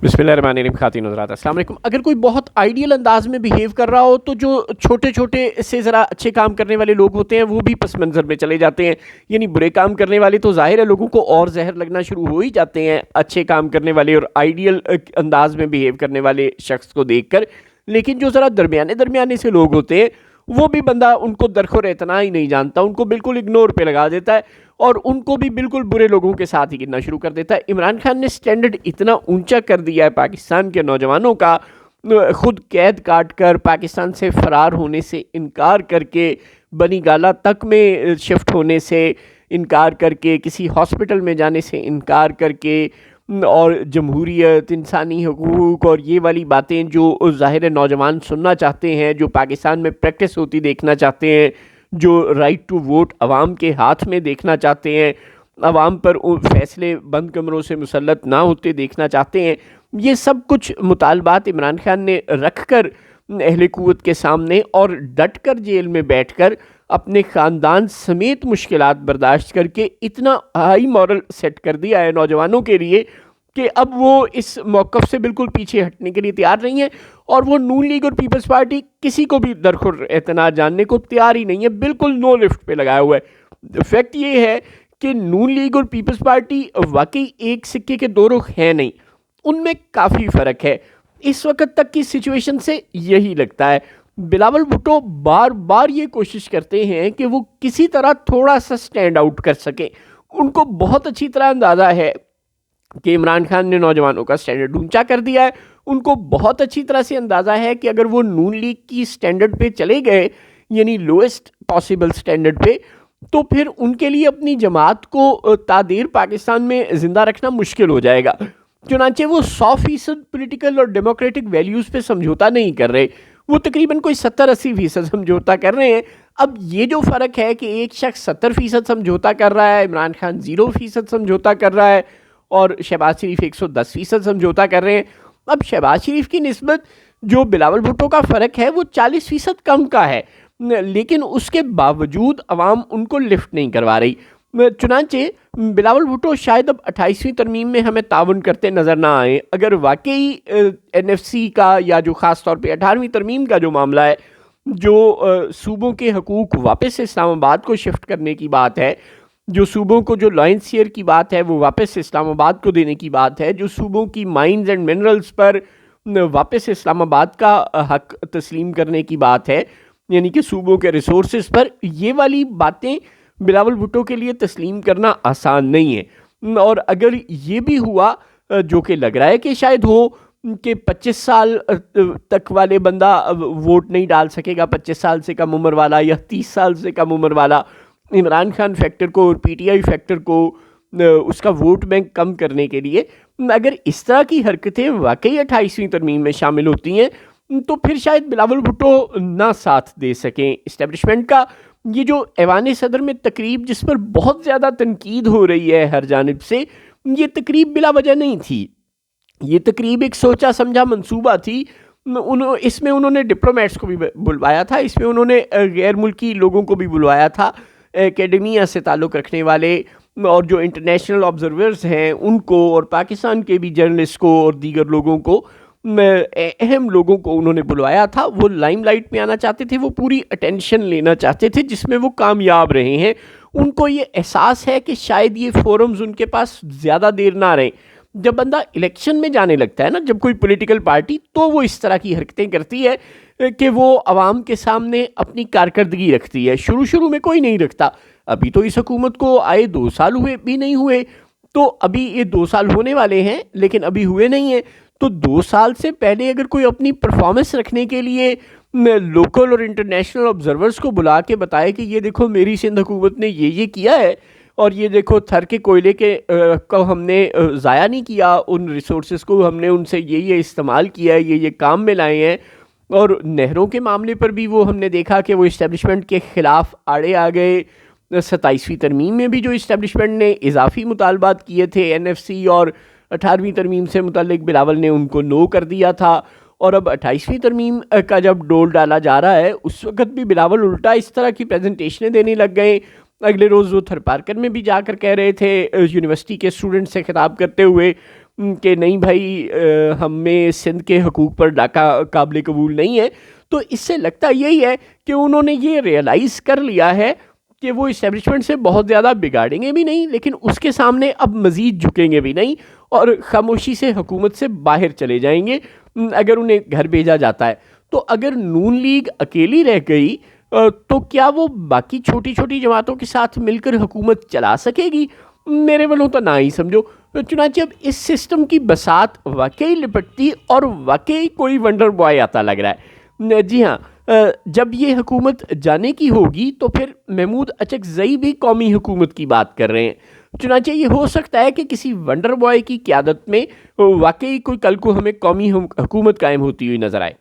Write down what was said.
बिस्मिल्लाहिर्रहमानिर्रहीम। खातिन हज़रात अस्सलाम वालेकुम। अगर कोई बहुत आइडियल अंदाज में बिहेव कर रहा हो तो जो छोटे छोटे से ज़रा अच्छे काम करने वाले लोग होते हैं वो भी पस मंज़र में चले जाते हैं। यानी बुरे काम करने वाले तो ज़ाहिर है लोगों को और जहर लगना शुरू हो ही जाते हैं अच्छे काम करने वाले और आइडियल अंदाज में बिहेव करने वाले शख्स को देख कर। लेकिन जो ज़रा दरमियाने दरमियाने से लोग होते हैं वो भी बंदा उनको दरखोर इतना ही नहीं जानता, उनको बिल्कुल इग्नोर पे लगा देता है और उनको भी बिल्कुल बुरे लोगों के साथ ही गिनना शुरू कर देता है। इमरान खान ने स्टैंडर्ड इतना ऊंचा कर दिया है पाकिस्तान के नौजवानों का, खुद कैद काट कर पाकिस्तान से फ़रार होने से इनकार करके, बनी गाला तक में शिफ्ट होने से इनकार करके, किसी हॉस्पिटल में जाने से इनकार करके, और जमहूरियत, इंसानी हकूक़ और ये वाली बातें जो ज़ाहिर नौजवान सुनना चाहते हैं, जो पाकिस्तान में प्रैक्टिस होती देखना चाहते हैं, जो राइट टू वोट अवाम के हाथ में देखना चाहते हैं, अवाम पर फैसले बंद कमरों से मुसल्लत ना होते देखना चाहते हैं, ये सब कुछ मुतालबात इमरान खान ने रख कर अहले कुव्वत के सामने और डट कर जेल में बैठ कर अपने ख़ानदान समेत मुश्किलात बर्दाश्त करके इतना हाई मॉरल सेट कर दिया है नौजवानों के लिए कि अब वो इस मौक़िफ़ से बिल्कुल पीछे हटने के लिए तैयार नहीं है। और वो नून लीग और पीपल्स पार्टी किसी को भी दरखुर एतना जानने को तैयार ही नहीं है, बिल्कुल नो लिफ्ट पे लगाया हुआ है। फैक्ट ये है कि नून लीग और पीपल्स पार्टी वाकई एक सिक्के के दो रुख हैं नहीं, उनमें काफ़ी फ़र्क है। इस वक्त तक की सिचुएशन से यही लगता है। बिलावल भुट्टो बार बार ये कोशिश करते हैं कि वो किसी तरह थोड़ा सा स्टैंड आउट कर सकें। उनको बहुत अच्छी तरह अंदाज़ा है कि इमरान खान ने नौजवानों का स्टैंडर्ड ऊंचा कर दिया है। उनको बहुत अच्छी तरह से अंदाज़ा है कि अगर वो नून लीग की स्टैंडर्ड पे चले गए, यानी लोएस्ट पॉसिबल स्टैंडर्ड पे, तो फिर उनके लिए अपनी जमात को तादेर पाकिस्तान में ज़िंदा रखना मुश्किल हो जाएगा। चुनांचे वो 100% पॉलिटिकल और डेमोक्रेटिक वैल्यूज़ पे समझौता नहीं कर रहे, वो तकरीबन कोई 70-80% समझौता कर रहे हैं। अब ये जो फ़र्क है कि एक शख्स 70% समझौता कर रहा है, इमरान खान 0% समझौता कर रहा है और शहबाज शरीफ 110% समझौता कर रहे हैं। अब शहबाज शरीफ की निस्बत जो बिलावल भुट्टो का फ़र्क है वो 40% कम का है, लेकिन उसके बावजूद अवाम उनको लिफ्ट नहीं करवा रही। चुनांचे बिलावल भुट्टो शायद अब 28वीं तरमीम में हमें ताउन करते नज़र ना आए। अगर वाकई NFC का या जो ख़ास तौर पे 18वीं तरमीम का जो मामला है, जो सूबों के हकूक़ वापस इस्लामाबाद को शिफ्ट करने की बात है, जो सूबों को जो लॉयंस शेयर की बात है वो वापस इस्लामाबाद को देने की बात है, जो सूबों की माइंस एंड मिनरल्स पर वापस इस्लामाबाद का हक तस्लीम करने की बात है, यानी कि सूबों के रिसोर्सेज पर, ये वाली बातें बिलावल भुट्टो के लिए तस्लीम करना आसान नहीं है। और अगर ये भी हुआ, जो कि लग रहा है कि शायद हो, कि 25 साल तक वाले बंदा वोट नहीं डाल सकेगा, 25 साल से कम उम्र वाला या 30 साल से कम उम्र वाला, इमरान खान फैक्टर को और PTI फैक्टर को उसका वोट बैंक कम करने के लिए अगर इस तरह की हरकतें वाकई 28वीं तरमीम में शामिल होती हैं तो फिर शायद बिलावल भुट्टो ना साथ दे सकें इस्टेब्लिशमेंट का। ये जो ऐवान सदर में तकरीब जिस पर बहुत ज़्यादा तनकीद हो रही है हर जानिब से, ये तकरीब बिला वजह नहीं थी। ये तकरीब एक सोचा समझा मंसूबा थी। इसमें उन्होंने डिप्लोमेट्स को भी बुलवाया था, इसमें उन्होंने गैर मुल्की लोगों को भी बुलवाया था, एकेडमिया से ताल्लुक़ रखने वाले और जो इंटरनेशनल ऑब्जर्वर्स हैं उनको, और पाकिस्तान के भी जर्नलिस्ट को और दीगर लोगों को, अहम लोगों को उन्होंने बुलवाया था। वो लाइमलाइट में आना चाहते थे, वो पूरी अटेंशन लेना चाहते थे, जिसमें वो कामयाब रहे हैं। उनको ये एहसास है कि शायद ये फोरम्स उनके पास ज़्यादा देर ना रहे। जब बंदा इलेक्शन में जाने लगता है ना, जब कोई पॉलिटिकल पार्टी, तो वो इस तरह की हरकतें करती है कि वो आवाम के सामने अपनी कारकर्दगी रखती है। शुरू शुरू में कोई नहीं रखता। अभी तो इस हुकूमत को आए 2 साल हुए भी नहीं हुए, तो अभी ये 2 साल होने वाले हैं लेकिन अभी हुए नहीं हैं। तो 2 साल से पहले अगर कोई अपनी परफॉर्मेंस रखने के लिए लोकल और इंटरनेशनल ऑब्जर्वर्स को बुला के बताए कि ये देखो मेरी सिंध हुकूमत ने ये किया है, और ये देखो थर के कोयले के को हमने ज़ाया नहीं किया, उन रिसोर्सेज को हमने उनसे ये इस्तेमाल किया है, ये काम में लाए हैं, और नहरों के मामले पर भी वो हमने देखा कि वो इस्टेब्लिशमेंट के ख़िलाफ़ आड़े आ गए। 27वीं तरमीम में भी जो इस्टेब्लिशमेंट ने इजाफी मुतालबात किए थे NFC, और 18वीं तरमीम से मुतल्लिक बिलावल ने उनको नो कर दिया था। और अब 28वीं तरमीम का जब डोल डाला जा रहा है, उस वक्त भी बिलावल उल्टा इस तरह की प्रेजेंटेशनें देने लग गए। अगले रोज़ वो थरपारकर में भी जाकर कह रहे थे यूनिवर्सिटी के स्टूडेंट से खिताब करते हुए کہ نہیں بھائی ہمیں سندھ کے حقوق پر ڈاکہ قابل قبول نہیں ہے، تو اس سے لگتا یہی ہے کہ انہوں نے یہ ریئلائز کر لیا ہے کہ وہ اسٹیبلشمنٹ سے بہت زیادہ بگاڑیں گے بھی نہیں، لیکن اس کے سامنے اب مزید جھکیں گے بھی نہیں، اور خاموشی سے حکومت سے باہر چلے جائیں گے اگر انہیں گھر بھیجا جاتا ہے۔ تو اگر نون لیگ اکیلی رہ گئی تو کیا وہ باقی چھوٹی چھوٹی جماعتوں کے ساتھ مل کر حکومت چلا سکے گی؟ میرے والوں تو نہ ہی سمجھو۔ چنانچہ اب اس سسٹم کی بساط واقعی لپٹتی اور واقعی کوئی ونڈر بوائے آتا لگ رہا ہے۔ جی ہاں، جب یہ حکومت جانے کی ہوگی تو پھر محمود اچکزئی بھی قومی حکومت کی بات کر رہے ہیں۔ چنانچہ یہ ہو سکتا ہے کہ کسی ونڈر بوائے کی قیادت میں واقعی کوئی کل کو ہمیں قومی حکومت قائم ہوتی ہوئی نظر آئے۔